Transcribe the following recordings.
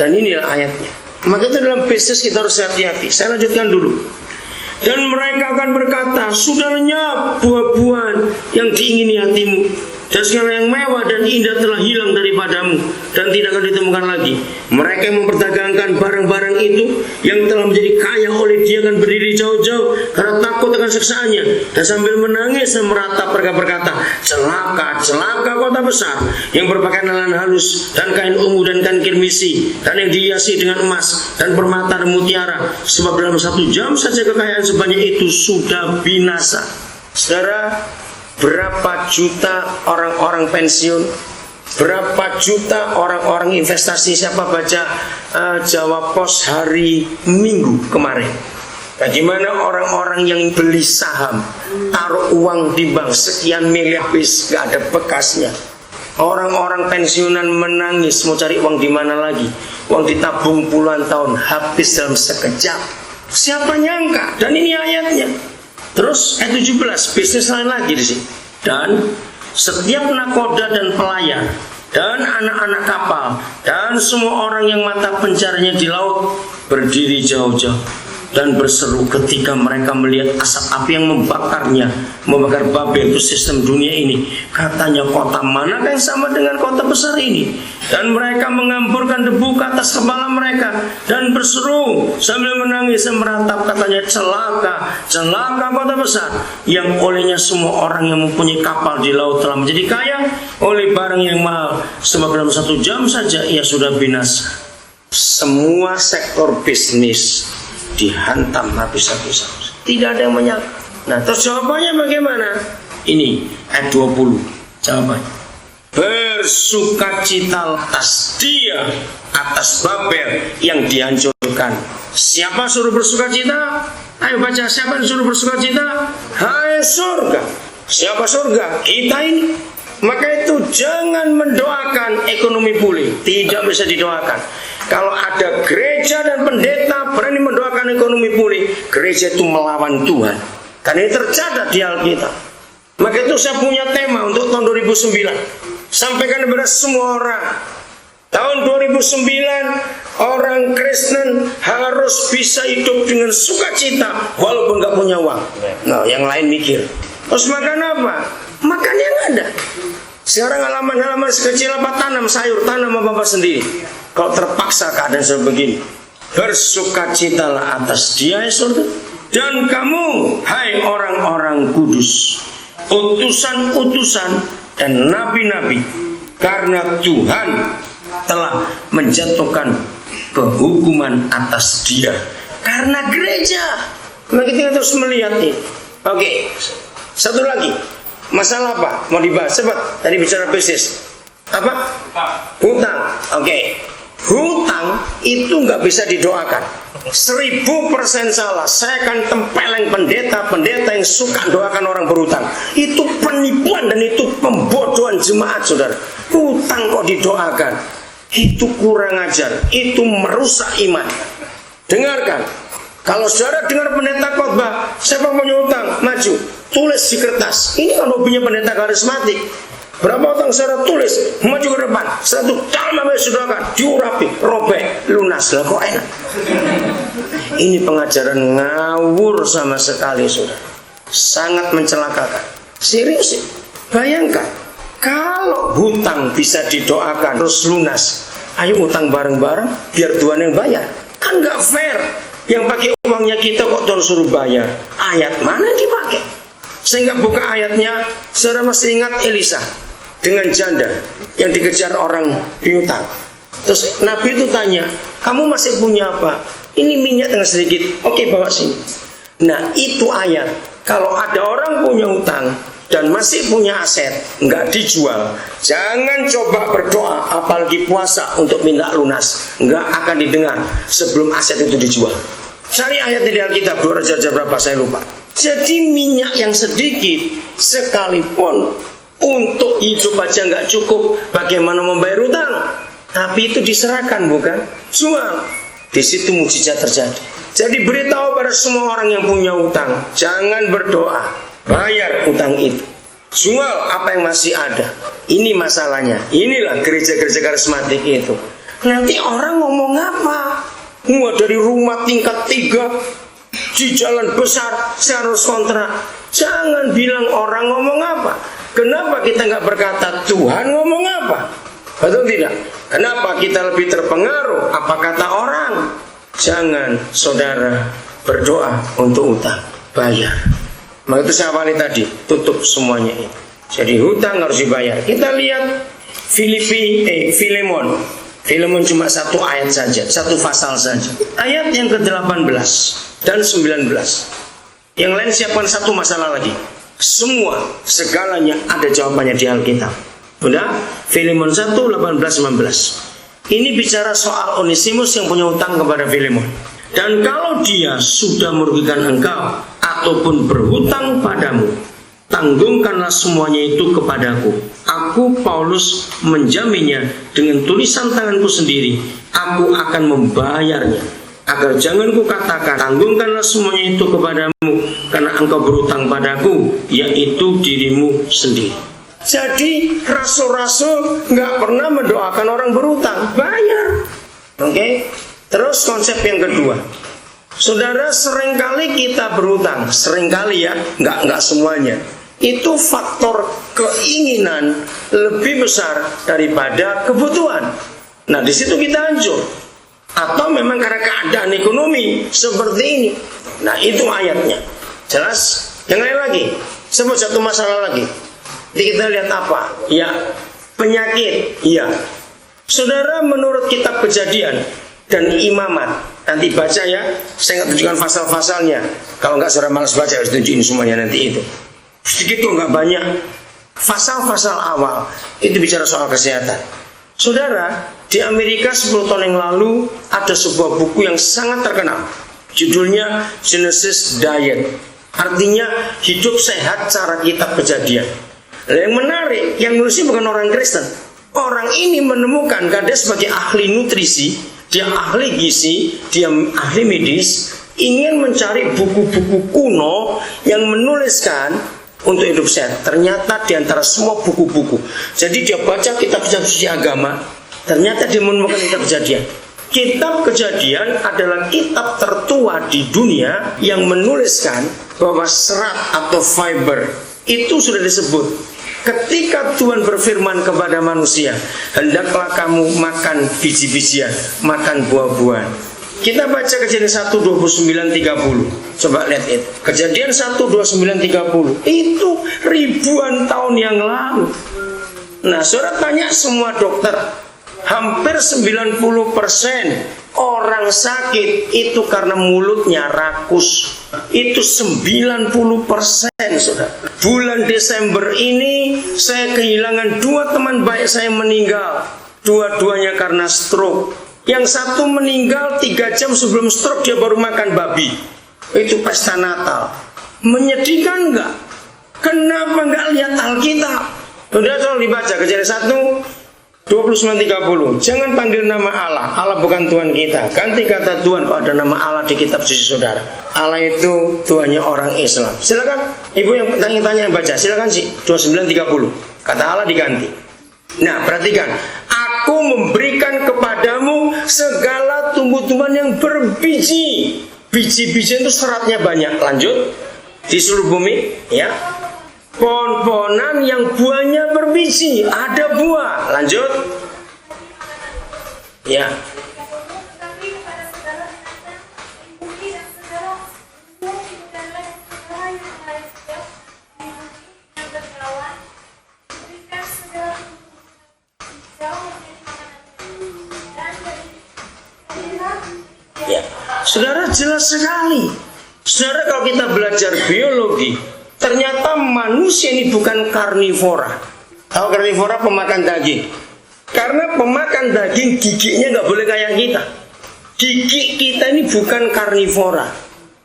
Dan inilah ayatnya. Maka itu dalam bisnis kita harus hati-hati. Saya lanjutkan dulu. Dan mereka akan berkata, sudah lenyap buah-buahan yang diingini hatimu, dan segala yang mewah dan indah telah hilang daripadamu, dan tidak akan ditemukan lagi. Mereka yang memperdagangkan barang-barang itu yang telah menjadi kaya oleh dia akan berdiri jauh-jauh karena takut akan siksaannya, dan sambil menangis dan meratap mereka berkata, celaka, celaka kota besar yang berpakaian lanan halus dan kain ungu dan kain kirmisi, dan yang dihiasi dengan emas dan permata dan mutiara, sebab dalam 1 jam saja kekayaan sebanyak itu sudah binasa. Saudara, berapa juta orang-orang pensiun, berapa juta orang-orang investasi. Siapa baca Jawa Pos hari Minggu kemarin, bagaimana orang-orang yang beli saham, taruh uang di bank sekian miliar, habis gak ada bekasnya. Orang-orang pensiunan menangis mau cari uang di mana lagi. Uang ditabung puluhan tahun habis dalam sekejap. Siapa nyangka? Dan ini ayatnya. Terus ayat 17, bisnis lain lagi di sini. Dan setiap nakoda dan pelayan dan anak-anak kapal dan semua orang yang mata pencarinya di laut berdiri jauh-jauh dan berseru ketika mereka melihat asap api yang membakar Babel, itu sistem dunia ini. Katanya, kota manakah yang sama dengan kota besar ini? Dan mereka mengamburkan debu ke atas kepala mereka dan berseru sambil menangis dan meratap, katanya, celaka, celaka kota besar yang olehnya semua orang yang mempunyai kapal di laut telah menjadi kaya oleh barang yang mahal, sebab dalam 1 jam saja ia sudah binasa. Semua sektor bisnis dihantam habis-habisan. Tidak ada yang menyangka. Nah, terus jawabannya bagaimana? Ini ayat 20 jawabannya. Bersukacita atas dia, atas Babel yang dihancurkan. Siapa suruh bersukacita? Ayo baca, siapa yang suruh bersukacita? Hai surga. Siapa surga? Kita ini. Maka itu jangan mendoakan ekonomi pulih. Tidak bisa didoakan. Kalau ada gereja dan pendeta berani mendoakan ekonomi pulih, gereja itu melawan Tuhan. Karena ini tercatat di Alkitab. Maka itu saya punya tema untuk tahun 2009. Sampaikan kepada semua orang. Tahun 2009, orang Kristen harus bisa hidup dengan sukacita walaupun gak punya uang. Nah, yang lain mikir, terus makan apa? Makan yang ada. Sekarang halaman-halaman sekecil apa, tanam sayur, tanam apa-apa sendiri. Kalau terpaksa keadaan sebegini, bersukacitalah atas dia ya surga. Dan kamu, hai orang-orang kudus, utusan-utusan dan nabi-nabi, karena Tuhan telah menjatuhkan kehukuman atas dia. Karena gereja. Maka kita terus melihat ini. Oke, satu lagi. Masalah apa? Mau dibahas cepat. Tadi bicara bisnis. Apa? Hutang. Oke. Hutang itu nggak bisa didoakan. 1000% salah. Saya akan tempeleng pendeta-pendeta yang suka doakan orang berhutang. Itu penipuan dan itu pembodohan jemaat, saudara. Hutang kok didoakan? Itu kurang ajar. Itu merusak iman. Dengarkan. Kalau saudara dengar pendeta khotbah, siapa punya hutang? Maju, tulis di kertas. Ini kan hobinya pendeta karismatik. Berapa hutang saudara, tulis, maju ke depan. Satu dalam saudara, diurapi, robek, lunas. Lah kok enak? Ini pengajaran ngawur sama sekali, saudara. Sangat mencelakakan. Serius sih. Bayangkan, kalau hutang bisa didoakan terus lunas, ayo utang bareng-bareng biar Tuhan yang bayar. Kan gak fair. Yang pakai uangnya kita kok terus suruh bayar. Ayat mana yang dipakai? Sehingga buka ayatnya, saudara masih ingat Elisa dengan janda yang dikejar orang piutang. Terus Nabi itu tanya, kamu masih punya apa? Ini minyak dengan sedikit. Oke, bawa sini. Nah, itu ayat. Kalau ada orang punya utang dan masih punya aset, nggak dijual, jangan coba berdoa, apalagi puasa untuk minta lunas. Nggak akan didengar sebelum aset itu dijual. Cari ayat di Alkitab, 2 Raja berapa saya lupa. Jadi minyak yang sedikit sekalipun untuk hidup aja nggak cukup, bagaimana membayar utang? Tapi itu diserahkan, bukan? Jual. Di situ mukjizat terjadi. Jadi beritahu pada semua orang yang punya utang, jangan berdoa, bayar utang itu. Jual apa yang masih ada. Ini masalahnya. Inilah gereja-gereja karismatik itu. Nanti orang ngomong apa? Wah, dari rumah tingkat 3 di jalan besar saya harus kontrak. Jangan bilang orang ngomong apa. Kenapa kita nggak berkata Tuhan ngomong apa? Betul tidak? Kenapa kita lebih terpengaruh apa kata orang? Jangan saudara berdoa untuk utang, bayar. Maka itu saya awali tadi, tutup semuanya ini. Jadi hutang harus dibayar. Kita lihat Filemon. Filemon cuma satu ayat saja, satu pasal saja. Ayat yang ke-18 dan 19. Yang lain siapkan satu masalah lagi. Semua, segalanya ada jawabannya di Alkitab. Udah? Filemon 1, 18, 19. Ini bicara soal Onesimus yang punya hutang kepada Filemon. Dan kalau dia sudah merugikan engkau ataupun berhutang padamu, tanggungkanlah semuanya itu kepadaku. Aku, Paulus, menjaminnya dengan tulisan tanganku sendiri. Aku akan membayarnya. Agar jangan kukatakan, tanggungkanlah semuanya itu kepadamu, karena engkau berhutang padaku, yaitu dirimu sendiri. Jadi rasul-rasul nggak pernah mendoakan orang berhutang, bayar. Oke? Terus konsep yang kedua. Saudara, seringkali kita berhutang, seringkali ya, nggak semuanya. Itu faktor keinginan lebih besar daripada kebutuhan. Nah, di situ kita hancur. Atau memang karena keadaan ekonomi seperti ini. Nah, itu ayatnya. Jelas? Yang lain lagi. Sebut satu masalah lagi. Jadi kita lihat apa? Ya, penyakit. Iya. Saudara, menurut kitab Kejadian dan Imamat, nanti baca ya. Saya nggak tunjukkan pasal-pasalnya. Kalau nggak saudara malas baca, harus tunjukin semuanya nanti itu. Sedikit kok nggak banyak. Pasal-pasal awal itu bicara soal kesehatan. Saudara, di Amerika 10 tahun yang lalu ada sebuah buku yang sangat terkenal. Judulnya Genesis Diet. Artinya hidup sehat cara kitab Kejadian. Yang menarik, yang nulisnya bukan orang Kristen. Orang ini menemukan dia sebagai ahli nutrisi, dia ahli gizi, dia ahli medis, ingin mencari buku-buku kuno yang menuliskan untuk hidup sehat. Ternyata di antara semua buku-buku, jadi dia baca kitab-kitab suci agama, ternyata dia menemukan kitab Kejadian. Kitab Kejadian adalah kitab tertua di dunia yang menuliskan bahwa serat atau fiber itu sudah disebut. Ketika Tuhan berfirman kepada manusia, hendaklah kamu makan biji-bijian, makan buah-buahan. Kita baca Kejadian 1, 29, 30. Coba lihat itu. Kejadian 1, 29, 30. Itu ribuan tahun yang lalu. Nah, saudara tanya semua dokter, hampir 90% orang sakit itu karena mulutnya rakus. Itu 90%, saudara. Bulan Desember ini saya kehilangan 2 teman baik saya meninggal. Dua-duanya karena stroke. Yang satu meninggal 3 jam sebelum stroke, dia baru makan babi. Itu pesta Natal. Menyedihkan enggak? Kenapa enggak lihat Alkitab? Sudah tolong dibaca Kejadian 1, 29, 30. Jangan panggil nama Allah. Allah bukan Tuhan kita. Ganti kata Tuhan kalau ada nama Allah di kitab suci saudara. Allah itu Tuhannya orang Islam. Silakan ibu yang tanya-tanya yang baca. Silakan sih 29, 30. Kata Allah diganti. Nah, perhatikan. Aku memberikan kepadamu segala tumbuh-tumbuhan yang berbiji. Biji-biji itu seratnya banyak. Lanjut. Di seluruh bumi, ya. Pohon-pohonan yang buahnya berbiji, ada buah. Lanjut. Ya. Ya. Saudara, jelas sekali. Saudara, kalau kita belajar biologi, ternyata manusia ini bukan karnivora. Tahu karnivora, pemakan daging. Karena pemakan daging giginya nggak boleh kayak kita. Gigi kita ini bukan karnivora.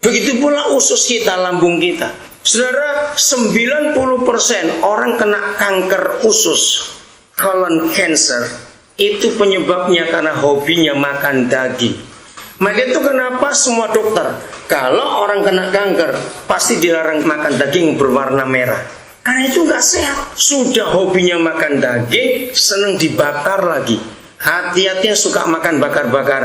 Begitu pula usus kita, lambung kita. Saudara, 90% orang kena kanker usus, colon cancer, itu penyebabnya karena hobinya makan daging. Maka itu kenapa semua dokter, kalau orang kena kanker, pasti dilarang makan daging berwarna merah. Karena itu nggak sehat. Sudah hobinya makan daging, senang dibakar lagi. Hati-hati yang suka makan bakar-bakaran.